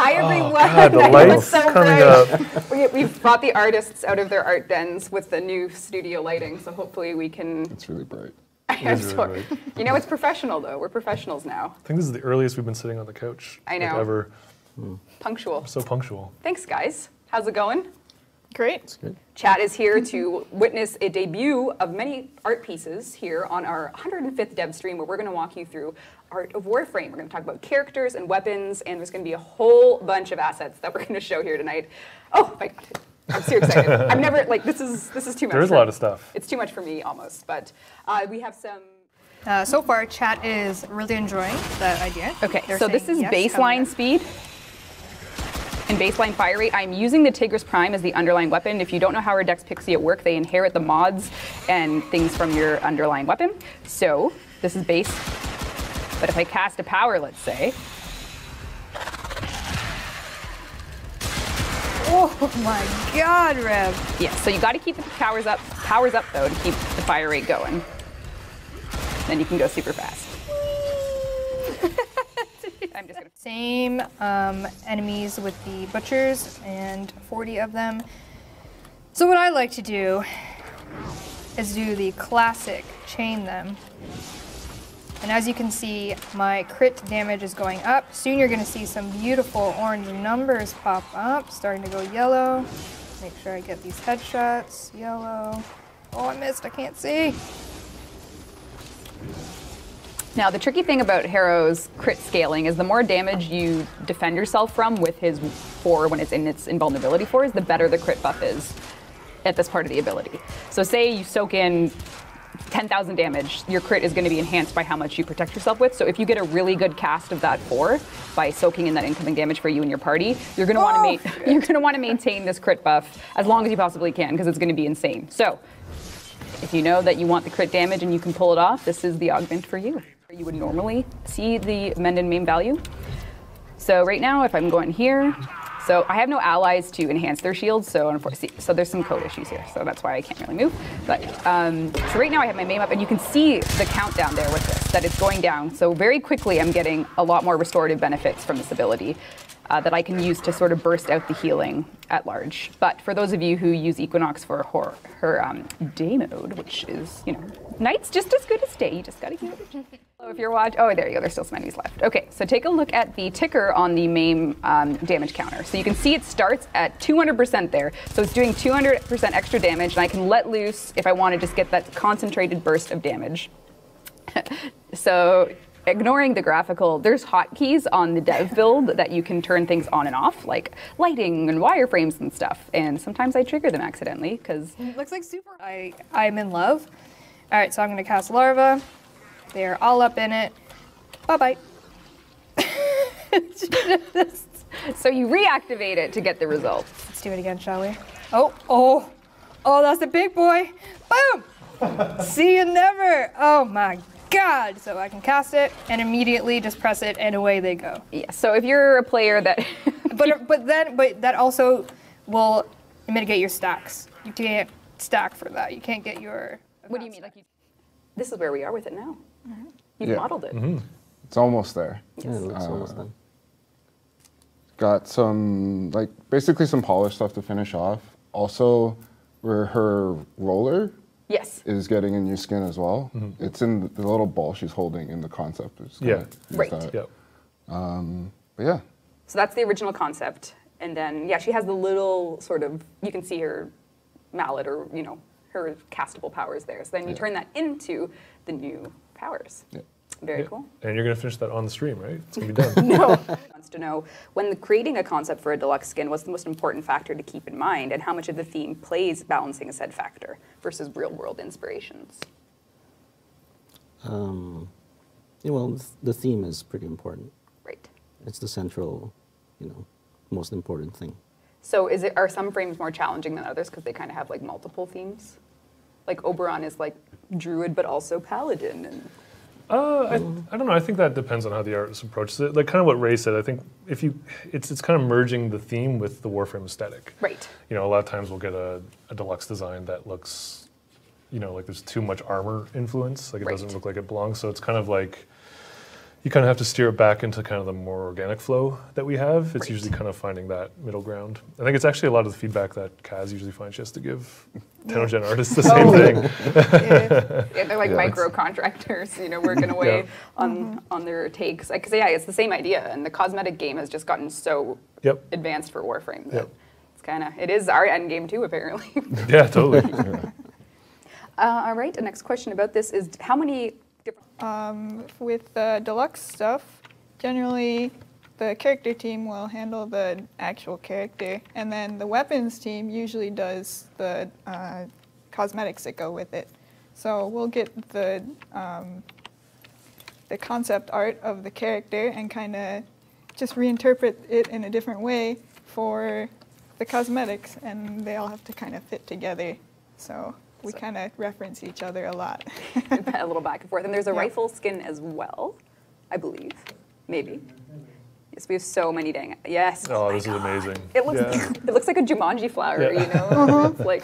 Hi everyone. God, the light's coming up. We've brought the artists out of their art dens with the new studio lighting, so hopefully we can. It's really bright. It's really bright. You know, it's professional though. We're professionals now. I think this is the earliest we've been sitting on the couch. I know. Like, ever. Punctual. So punctual. Thanks, guys. How's it going? Great. It's good. Chat is here to witness a debut of many art pieces here on our 105th Devstream, where we're going to walk you through art of Warframe. We're going to talk about characters and weapons, and there's going to be a whole bunch of assets that we're going to show here tonight. Oh my god, I'm so excited. I've never, like, this is too much. There's a lot of stuff. It's too much for me almost, but we have some. So far, chat is really enjoying that idea. Okay, They're so this saying is yes, baseline speed and baseline fire rate. I'm using the Tigris Prime as the underlying weapon. If you don't know how our Dex Pixie at work, they inherit the mods and things from your underlying weapon. So this is base, but if I cast a power, let's say. Oh my god, Rev. Yeah, so you got to keep the powers up though to keep the fire rate going. Then you can go super fast. I'm just gonna. Same enemies with the butchers and 40 of them. So what I like to do is do the classic chain them. And as you can see, my crit damage is going up. Soon you're gonna see some beautiful orange numbers pop up, starting to go yellow. Make sure I get these headshots, yellow. Oh, I missed, I can't see. Now, the tricky thing about Harrow's crit scaling is the more damage you defend yourself from with his 4 when it's in its invulnerability 4s, the better the crit buff is at this part of the ability. So say you soak in 10,000 damage, your crit is going to be enhanced by how much you protect yourself with. So if you get a really good cast of that 4 by soaking in that incoming damage for you and your party, you're going to want to maintain this crit buff as long as you possibly can, because it's going to be insane. So if you know that you want the crit damage and you can pull it off, this is the augment for you. You would normally see the mend and maim value. So right now, if I'm going here, so I have no allies to enhance their shields, so unfortunately, so there's some code issues here, so that's why I can't really move. But so right now I have my maim up, and you can see the countdown there with this, that it's going down. So very quickly I'm getting a lot more restorative benefits from this ability that I can use to sort of burst out the healing at large. But for those of you who use Equinox for her day mode, which is, you know, night's just as good as day, you just gotta use it. So if you're watching, oh, there you go, there's still some enemies left. Okay, so take a look at the ticker on the maim damage counter. So you can see it starts at 200% there. So it's doing 200% extra damage, and I can let loose if I want to just get that concentrated burst of damage. So ignoring the graphical, there's hotkeys on the dev build that you can turn things on and off, like lighting and wireframes and stuff. And sometimes I trigger them accidentally, because looks like super. I'm in love. All right, so I'm gonna cast Larva. They're all up in it. Bye-bye. So you reactivate it to get the results. Let's do it again, shall we? Oh, that's the big boy. Boom! See you never. Oh my God. So I can cast it and immediately just press it and away they go. Yeah, so if you're a player that... but that also will mitigate your stacks. You can't stack for that. You can't get your... What do you mean? Like this is where we are with it now. Mm-hmm. You've modeled it. Mm-hmm. It's almost there. Yes. Yeah, it looks almost done. Got some, like, basically some polish stuff to finish off. Also, where her roller Yes. is getting a new skin as well. Mm-hmm. It's in the little ball she's holding in the concept. Yeah. Right. Yep. But yeah. So that's the original concept. And then, yeah, she has the little sort of, you can see her mallet or, you know, her castable powers there. So then you turn that into the new powers. Yeah. Very cool. And you're going to finish that on the stream, right? It's going to be done. No. Wants to know, when creating a concept for a deluxe skin, what's the most important factor to keep in mind, and how much of the theme plays balancing a said factor versus real-world inspirations? Yeah, well, the theme is pretty important. Right. It's the central, you know, most important thing. So are some frames more challenging than others because they kind of have like multiple themes? Like Oberon is like druid, but also paladin. And I don't know. I think that depends on how the artist approaches it. Like kind of what Ray said. I think if it's kind of merging the theme with the Warframe aesthetic. Right. You know, a lot of times we'll get a deluxe design that looks, you know, like there's too much armor influence. Like it doesn't look like it belongs. So it's kind of like, you kind of have to steer it back into kind of the more organic flow that we have. It's usually kind of finding that middle ground. I think it's actually a lot of the feedback that Kaz usually finds she has to give TennnoCon artists the same thing. Yeah, they're like micro contractors, you know, working away on their takes. Because it's the same idea, and the cosmetic game has just gotten so advanced for Warframe that it is our end game too, apparently. Yeah, totally. All right, the next question about this is how many different... With the deluxe stuff, generally the character team will handle the actual character, and then the weapons team usually does the cosmetics that go with it. So we'll get the concept art of the character and kind of just reinterpret it in a different way for the cosmetics, and they all have to kind of fit together. So we kind of reference each other a lot. A little back and forth. And there's a rifle skin as well, I believe. Maybe. Yes, we have so many dang... Yes. Oh, this is amazing. It looks like a Jumanji flower, you know? It's like...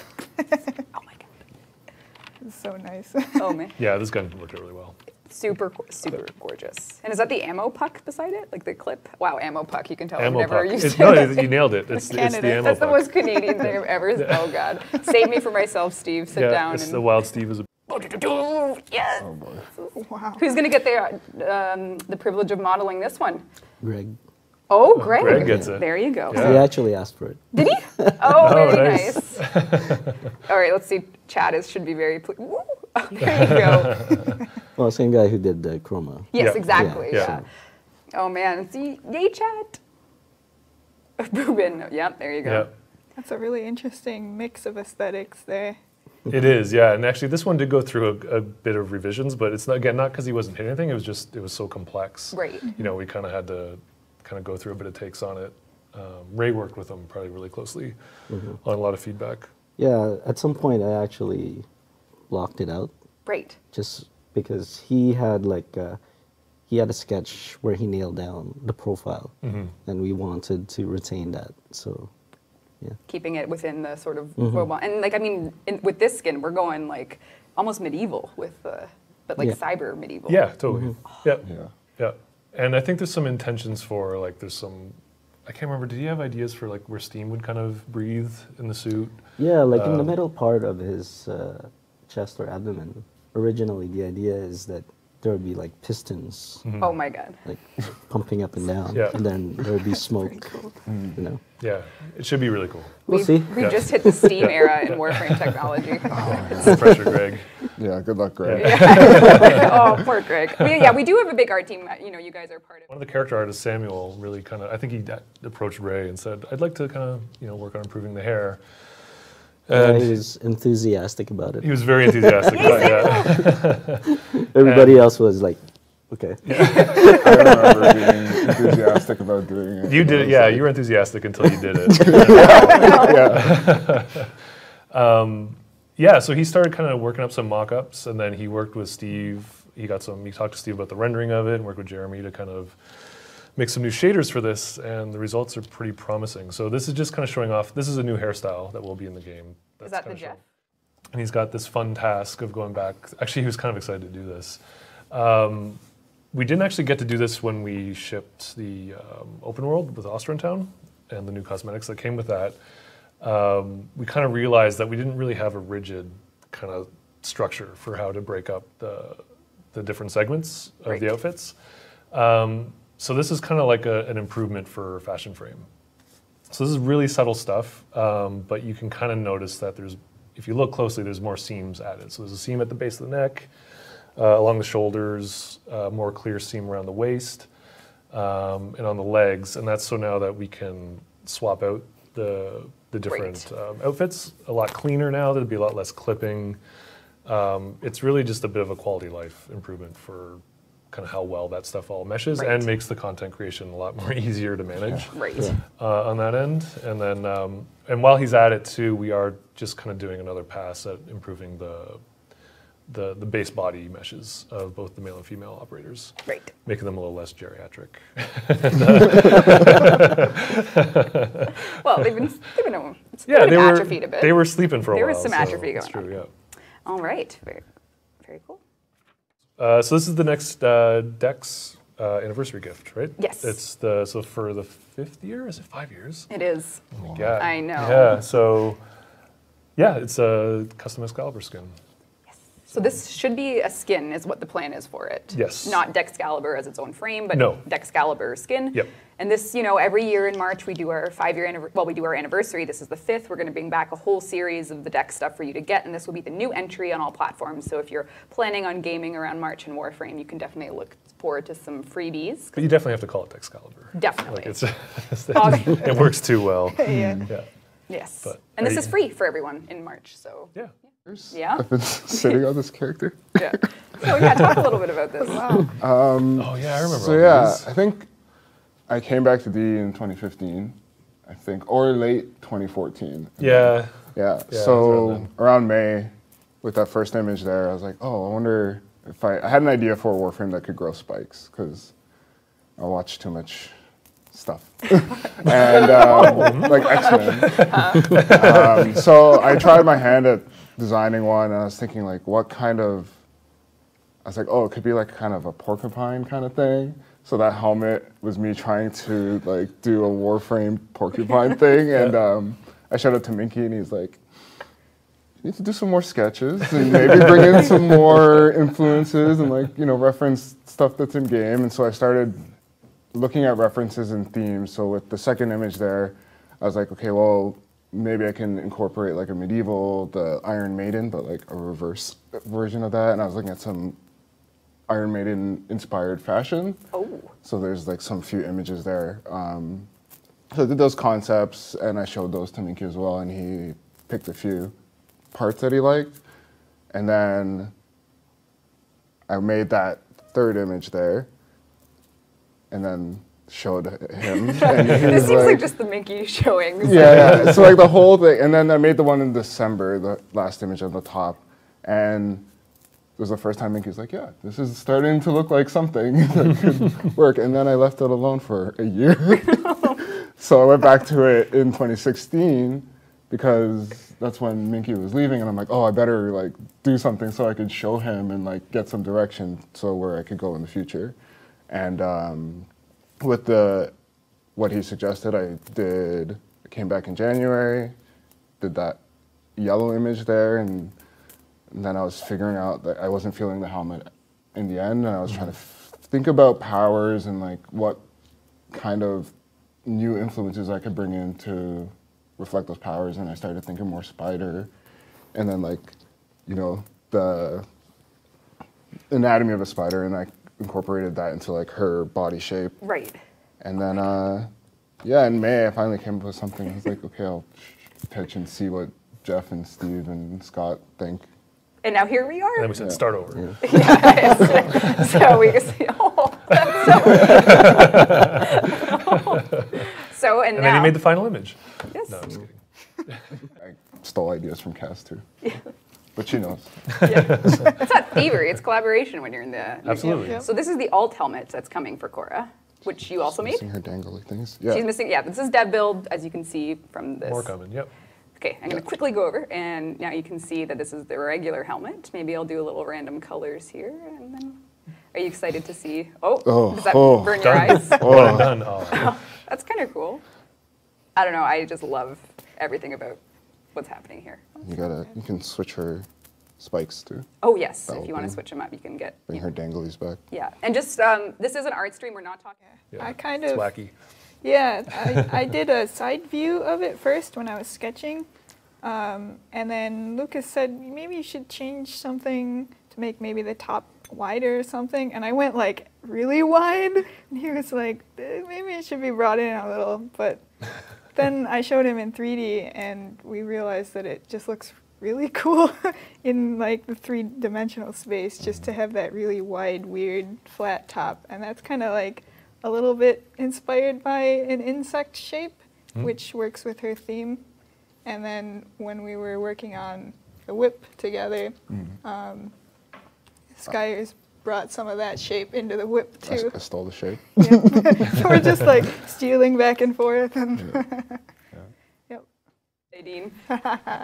Oh my god. It's so nice. Oh man. Yeah, this gun worked out really well. Super gorgeous. And is that the ammo puck beside it? Like the clip? Wow, ammo puck. You can tell Ammo I've never puck. used it. No, you nailed it. It's the ammo That's the puck. most Canadian thing I've ever... Oh god. Save me from myself, Steve. Sit down. It's the Wild Steve is a... Yes. Oh boy. Wow. Who's going to get the privilege of modeling this one? Greg. Oh, Greg. Greg gets it. There you go. Yeah. He actually asked for it. Did he? Oh, very nice. nice. All right, let's see. Chad should be very pleased. Oh, there you go. Well, same guy who did the chroma. Yes, Yeah. exactly. Yeah. Yeah. Oh man, see, yay, Chad. Ruben. Yep, there you go. Yeah. That's a really interesting mix of aesthetics there. It is, yeah. And actually, this one did go through a bit of revisions, but it's not, again, not because he wasn't hitting anything. It was just, it was so complex. Right. You know, we kind of had to kind of go through a bit of takes on it. Ray worked with him probably really closely on a lot of feedback. Yeah, at some point I actually blocked it out. Right. Just because he had he had a sketch where he nailed down the profile, and we wanted to retain that. So, yeah. Keeping it within the sort of robot, and like I mean, with this skin, we're going like almost medieval with, but like cyber medieval. Yeah, totally. Yeah. And I think there's some intentions for like there's some. I can't remember. Did he have ideas for like where steam would kind of breathe in the suit? Yeah, like in the middle part of his chest or abdomen. Originally, the idea is that there would be like pistons, Oh my god. like pumping up and down, Yeah. and then there would be smoke. You know, Yeah, it should be really cool. we'll see. We just hit the Steam era in Warframe technology. No pressure, Greg. Yeah, good luck, Greg. Oh, poor Greg. Yeah, we do have a big art team. You know, you guys are part of. One of the character artists, Samuel, really kind of, I think he approached Ray and said, I'd like to kind of, work on improving the hair. And And he was enthusiastic about it. he was very enthusiastic about that. Everybody else was like, okay. I remember being enthusiastic about doing it. You did it, yeah, you were enthusiastic until you did it. Yeah, so he started kind of working up some mock-ups, and then he worked with Steve. He talked to Steve about the rendering of it, and worked with Jeremy to kind of make some new shaders for this, and the results are pretty promising. So this is just kind of showing off, this is a new hairstyle that will be in the game. Is that the Jeff? And he's got this fun task of going back. Actually, he was kind of excited to do this. We didn't actually get to do this when we shipped the open world with Ostrantown and the new cosmetics that came with that. We kind of realized that we didn't really have a rigid kind of structure for how to break up the different segments of the outfits. So this is kind of like an improvement for Fashion Frame. So this is really subtle stuff, but you can kind of notice that if you look closely, there's more seams added. So there's a seam at the base of the neck, along the shoulders, more clear seam around the waist, and on the legs. And that's so now that we can swap out the different outfits a lot cleaner now. There'll be a lot less clipping. It's really just a bit of a quality life improvement for kind of how well that stuff all meshes and makes the content creation a lot more easier to manage on that end. And then, and while he's at it too, we are just kind of doing another pass at improving the base body meshes of both the male and female operators, making them a little less geriatric. Well, they've been atrophied a bit. They were sleeping for a while. There was some atrophy going on. True, yeah. All right, very cool. So this is the next Dex anniversary gift, right? Yes. It's so for the 5th year. Is it 5 years? It is. Oh my God. I know. Yeah. So, yeah, it's a custom Excalibur skin. So this should be a skin, is what the plan is for it. Yes. Not Dexcalibur as its own frame, but No. Dexcalibur skin. Yep. And this, you know, every year in March we do our 5-year anniversary. Well, we do our anniversary. This is the 5th. We're going to bring back a whole series of the Dex stuff for you to get, and this will be the new entry on all platforms. So if you're planning on gaming around March in Warframe, you can definitely look forward to some freebies. But you definitely have to call it Excalibur. Definitely. Like it works too well. Yeah. Yeah. Yes. But And this are is you- free for everyone in March. So Yeah. yeah. I've been sitting on this character. Yeah. So yeah, talk a little bit about this. Wow. Oh yeah, I remember. So all yeah, these. I think I came back to D in 2015, I think, or late 2014. Yeah. Yeah. Yeah, So it was around May, with that first image there, I was like, oh, I wonder if I had an idea for a Warframe that could grow spikes, because I watch too much stuff. And like X-Men. So I tried my hand at designing one, and I was thinking like, what kind of, I was like, oh, it could be like kind of a porcupine kind of thing. So that helmet was me trying to like do a Warframe porcupine thing, and I showed it to Minky, and he's like, you need to do some more sketches and maybe bring in some more influences and like, you know, reference stuff that's in game. And so I started looking at references and themes. So with the second image there, I was like, okay, well, maybe I can incorporate like a medieval, the Iron Maiden, but like a reverse version of that. And I was looking at some Iron Maiden inspired fashion. Oh. So there's like some few images there. So I did those concepts and I showed those to Minky as well, and he picked a few parts that he liked. And then I made that third image there and then showed him. And he This was seems like just the Minky showing. yeah. So like the whole thing, and then I made the one in December, the last image on the top, and it was the first time Minky was like, yeah, this is starting to look like something that could work. And then I left it alone for a year. So I went back to it in 2016 because that's when Minky was leaving, and I'm like, oh, I better like do something so I could show him and like get some direction so where I could go in the future. And with what he suggested, I came back in January, did that yellow image there, and then I was figuring out that I wasn't feeling the helmet in the end, and I was trying to think about powers and like what kind of new influences I could bring in to reflect those powers, and I started thinking more spider, and then like, you know, the anatomy of a spider, and I incorporated that into like her body shape. Right. And then, yeah, in May I finally came up with something. I was like, okay, I'll pitch and see what Jeff and Steve and Scott think. And now here we are. And then we said, start over. Yeah. So we can see. Oh, so and And now. then you made the final image. Yes. No, I'm just kidding. I stole ideas from Cass too. But she knows. Yeah. It's not thievery, it's collaboration when you're in the. Absolutely. Yep. So this is the alt helmet that's coming for Khora, which you also made. Missing her dangly things. Yeah. She's missing, yeah, this is dev build, as you can see from this. More coming, yep. Okay, I'm gonna quickly go over, and now you can see that this is the regular helmet. Maybe I'll do a little random colors here, and then, are you excited to see? Oh, does that burn your eyes? One and done. Oh. That's kind of cool. I don't know, I just love everything about what's happening here. You can switch her spikes too. Oh yes, That if you want to open. switch them up, you can get, Bring her danglies back. yeah. And just, this is an art stream, we're not talking. Yeah. I kind It's of, wacky. yeah, I did a side view of it first when I was sketching. And then Lucas said, maybe you should change something to make maybe the top wider or something. And I went like really wide. And he was like, maybe it should be brought in a little. But then I showed him in 3D and we realized that it just looks really cool in like the 3-dimensional space just to have that really wide, weird, flat top. And that's kind of like a little bit inspired by an insect shape, which works with her theme. And then when we were working on the whip together, Skyers brought some of that shape into the whip too. I stole the shape. Yeah. So we're just like stealing back and forth. And yep. Nadine,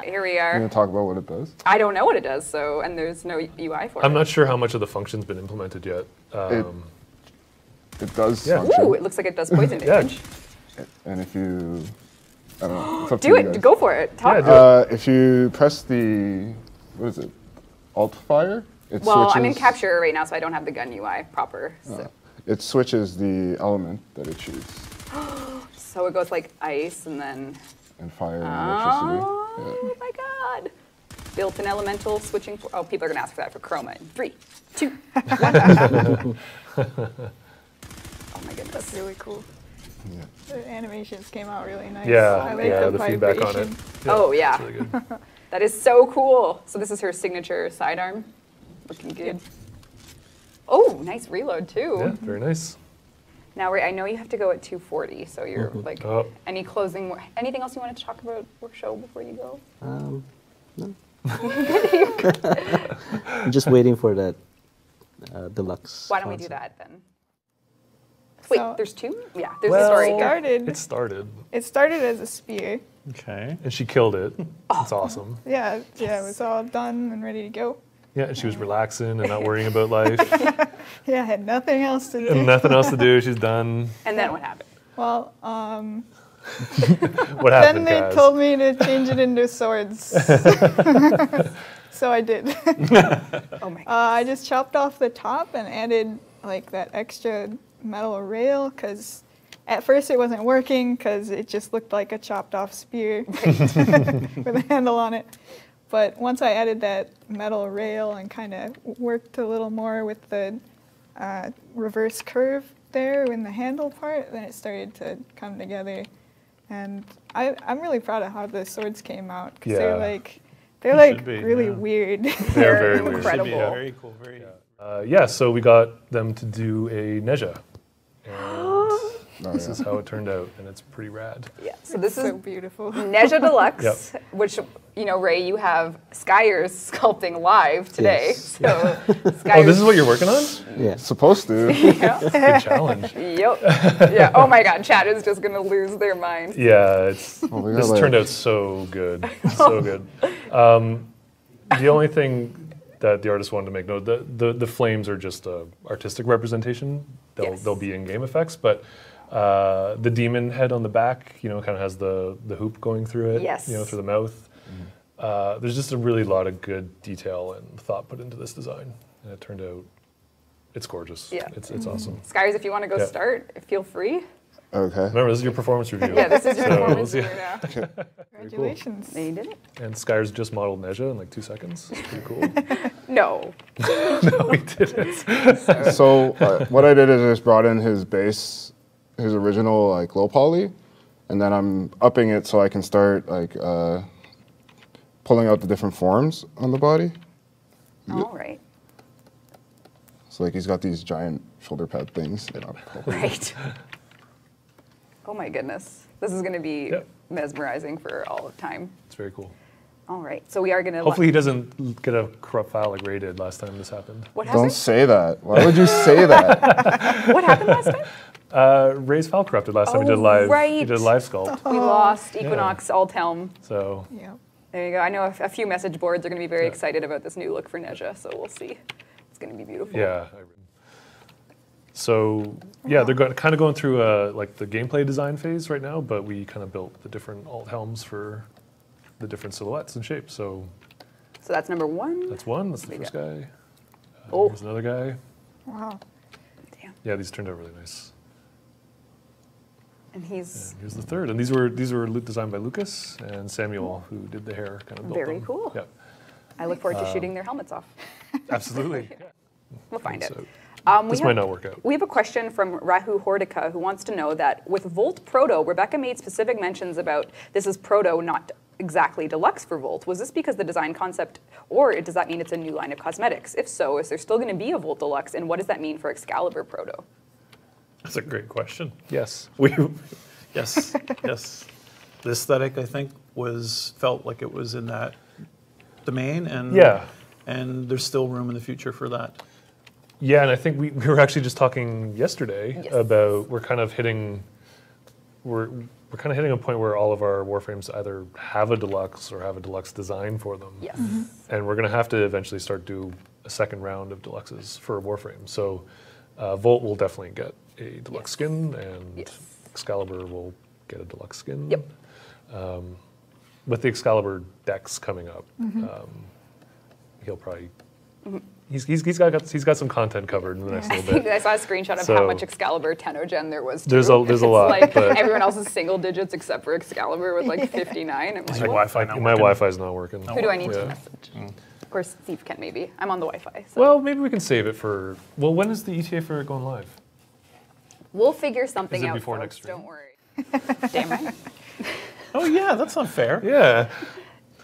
here we You are. gonna talk about what it does? I don't know what it does, so, and there's no UI for it. I'm not sure how much of the function's been implemented yet. It does Yeah. function. Ooh, it looks like it does poison Yeah. damage. And if you, I don't know, it's up to Do you it. guys. Go for it. Talk. If you press the, what is it, Alt fire, it Well, switches. I'm in capture right now, so I don't have the gun UI proper. So, It switches the element that it shoots, so it goes like ice and then. and fire and electricity. Oh my god. Built-in elemental switching. Oh, people are going to ask for that for chroma in 3, 2, 1. Oh my goodness. That's really cool. Yeah. The animations came out really nice. Yeah, I like yeah, the the feedback on it. vibration. Oh, yeah. It's really good. That is so cool. So this is her signature sidearm. Looking good. Oh, nice reload too. Yeah, very nice. Now, Ray, I know you have to go at 2:40, so you're like, Oh. anything else you wanted to talk about or show before you go? No. I'm just waiting for that deluxe. Why don't we do concept. that then? Wait, So- there's 2? Yeah, there's a Well, story here. It started, As a spear. Okay. and she killed it. It's awesome. Yeah, yeah, it was all done and ready to go. Yeah, and she was relaxing and not worrying about life. Yeah, I had nothing else to do. And nothing else to do. She's done. And then what happened? Well, What then happened, they guys? told me to change it into swords. So I did. Oh my god. I just chopped off the top and added like that extra metal rail because at first it wasn't working because it just looked like a chopped off spear with a handle on it. But once I added that metal rail and kind of worked a little more with the reverse curve there in the handle part, then it started to come together. And I'm really proud of how the swords came out because Yeah. they're You like should be, really yeah. weird. They're very weird. incredible. Should be very cool. Very. Yeah, so we got them to do a Neja. And this yeah. is how it turned out, and it's pretty rad. Yeah, so this is so beautiful. Neja Deluxe, Yep. which, you know, Ray, you have Skyers sculpting live today. Yes. So Skyers. Oh, this is what you're working on? Yeah. Supposed to. Good challenge. Yep. Yeah. Oh my God, chat is just gonna lose their mind. Yeah, it's we got this like- turned out so good, so good. The only thing that the artist wanted to make note, the flames are just a artistic representation. They'll be in-game effects, but the demon head on the back, you know, kind of has the hoop going through it, Yes. you know, through the mouth. There's just a really lot of good detail and thought put into this design, and it turned out, it's gorgeous. Yeah. It's awesome. Skyers, if you want to go Yeah. start, feel free. Okay. Remember, this is your performance review. Yeah, this is your So, performance yeah. review now. Congratulations. You did it. And Skyers just modeled Neja in like 2 seconds. It's pretty cool. No. No, he didn't. So what I did is I just brought in his base, his original like low poly, and then I'm upping it so I can start like pulling out the different forms on the body. All right. So like he's got these giant shoulder pad things. You know. Right. Oh my goodness. This is going to be Yep. mesmerizing for all of time. It's very cool. All right. So we are going to. Hopefully he doesn't get a corrupt file like Ray did last time this happened. What Don't happened? say that. Why would you say that? What happened last time? Ray's file corrupted last time he Oh, did live. He right. did live sculpt. We lost Equinox Althelm. So Yeah. There you go. I know a few message boards are going to be very excited about this new look for Neja, so we'll see. It's going to be beautiful. yeah. So yeah, they're kind of going through like the gameplay design phase right now, but we kind of built the different alt helms for the different silhouettes and shapes. So So that's number 1. that's one. That's the There you first go. guy. Oh. Here's another guy. Wow. Damn. Yeah, these turned out really nice. And he's And here's the third, and these were designed by Lucas and Samuel, who did the hair, kind of built Very them. cool. Yeah, I look forward to shooting their helmets off. absolutely. We'll find it. So We this have- might not work out. We have a question from Rahu Hordika who wants to know that with Volt Proto, Rebecca made specific mentions about this is Proto, not exactly deluxe for Volt. Was this because the design concept, or does that mean it's a new line of cosmetics? If so, is there still going to be a Volt Deluxe, and what does that mean for Excalibur Proto? That's a great question. Yes. Yes, yes. The aesthetic, I think, felt like it was in that domain, and Yeah. and there's still room in the future for that. Yeah, and I think we were actually just talking yesterday Yes. about we're kind of hitting a point where all of our Warframes either have a deluxe or have a deluxe design for them. Yes. And we're going to have to eventually start do a second round of deluxes for Warframe. So Vault will definitely get a deluxe skin, and Yes. Excalibur will get a deluxe skin. Yep. With the Excalibur decks coming up, he'll probably he's got some content covered in the next little bit. I saw a screenshot of So- how much Excalibur Tennogen there was. There's too. a It's lot, Like but- everyone else is single digits except for Excalibur with like 59. I'm Is like, your well, Wi-Fi not My working? Wi-Fi's not working. who do I need to Yeah. message? Of course, Steve can maybe. I'm on the Wi-Fi. So. Well, maybe we can save it for. Well, when is the ETA for it going live? We'll figure something Is it out. before folks, next stream? Don't worry. Damn right. Oh yeah, that's not fair. Yeah.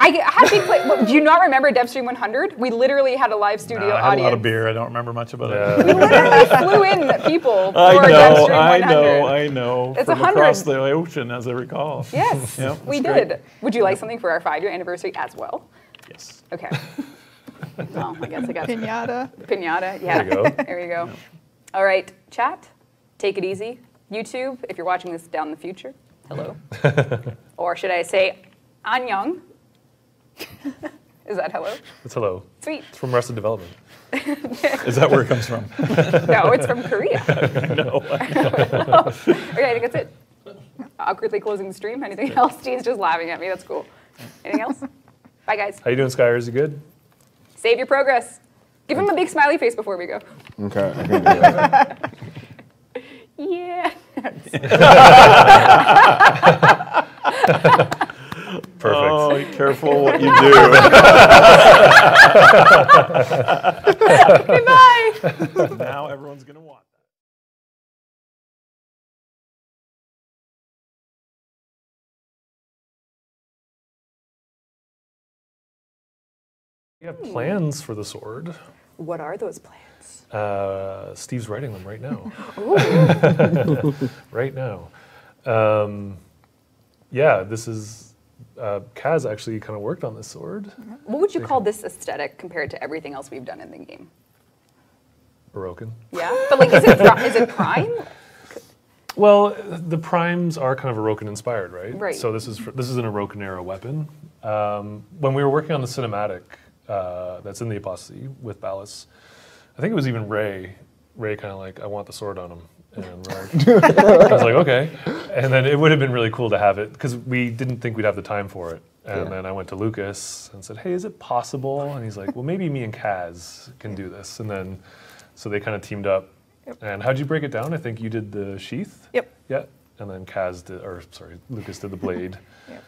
I had to play. What, do you not remember Devstream 100? We literally had a live studio I had audience. a lot of beer. I don't remember much about Yeah. it. We literally flew in people for Devstream 100. I know. It's From 100. across the ocean, as I recall. Yes, Yep, we that's did. great. Would you like something for our 5-year anniversary as well? Yes. Okay. Well, I guess Pinata. Pinata. Yeah. There you go. There you go. All right, chat. Take it easy. YouTube, if you're watching this down in the future, hello. Or should I say, annyeong? Is that hello? It's hello. Sweet. It's from Arrested Development. Is that where it comes from? No, it's from Korea. No. Okay, I think that's it. Awkwardly closing the stream. Anything else? Gene's just laughing at me. That's cool. Anything else? Bye, guys. How you doing, Skyers? You good? Save your progress. Give him a big smiley face before we go. Okay, I can do that. Yeah. Perfect. Oh, be careful what you do. Okay, bye. Now everyone's gonna want that. We have plans for the sword. What are those plans? Steve's writing them right now. Right now. Yeah, this is. Kaz actually kind of worked on this sword. What would you call this aesthetic compared to everything else we've done in the game? Baroque. Yeah, but like, is it Prime? Well, the primes are kind of Orokin inspired, right? Right. So this is an Orokin era weapon. When we were working on the cinematic that's in the Apostasy with Ballas, I think it was even Ray. Ray kind of like, I want the sword on him, and we're like, I was like, okay. And then it would have been really cool to have it because we didn't think we'd have the time for it. And then I went to Lucas and said, hey, is it possible? And he's like, well, maybe me and Kaz can do this. And then, so they kind of teamed up. And how'd you break it down? I think you did the sheath. Yep. Yeah. And then Lucas did the blade. Yep.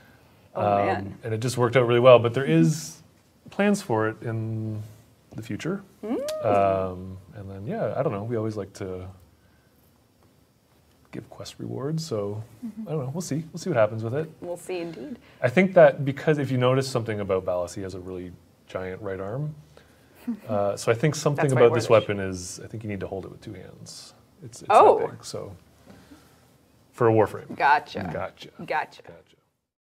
Oh man. And it just worked out really well. But there is plans for it in the future. And then, yeah, I don't know. We always like to give quest rewards. So I don't know. We'll see. We'll see what happens with it. We'll see indeed. I think that because if you notice something about Ballas, he has a really giant right arm. So I think something That's about this white-wardish. weapon is, I think you need to hold it with two hands. It's Oh. that big. So for a Warframe. Gotcha. Gotcha. Gotcha. Gotcha.